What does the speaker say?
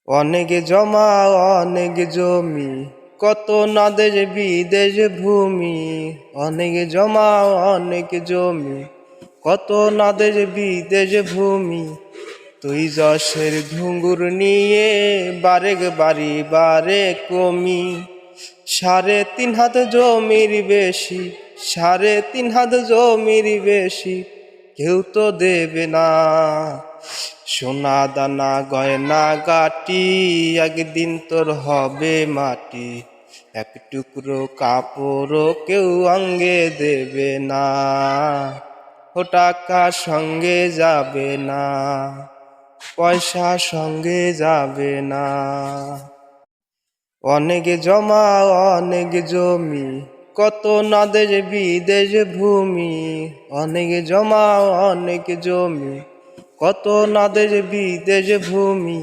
অনেক জমা অনেক জমি, কত নাদেশ বিদেশ ভূমি। অনেক জমা অনেক জমি, কত নাদেশ বিদেশ ভূমি। তুই যশের ঘুঙুর নিয়ে বারেক বাড়ি বারে কমি। 3.5 হাত জমির বেশি, 3.5 হাত জমির বেশি কেউ তো দেবে না। সোনা দানা গয়না গাটি একদিন তোর হবে মাটি। এক টুকরো কাপড়ও কেউ অঙ্গে দেবে না। ও টাকা সঙ্গে যাবে না, পয়সা সঙ্গে যাবে না। অনেক জমা অনেক জমি, কত নাদেশ বিদেশ ভূমি। অনেক জমা অনেক জমি, কত নাদেশ বিদেশ ভূমি।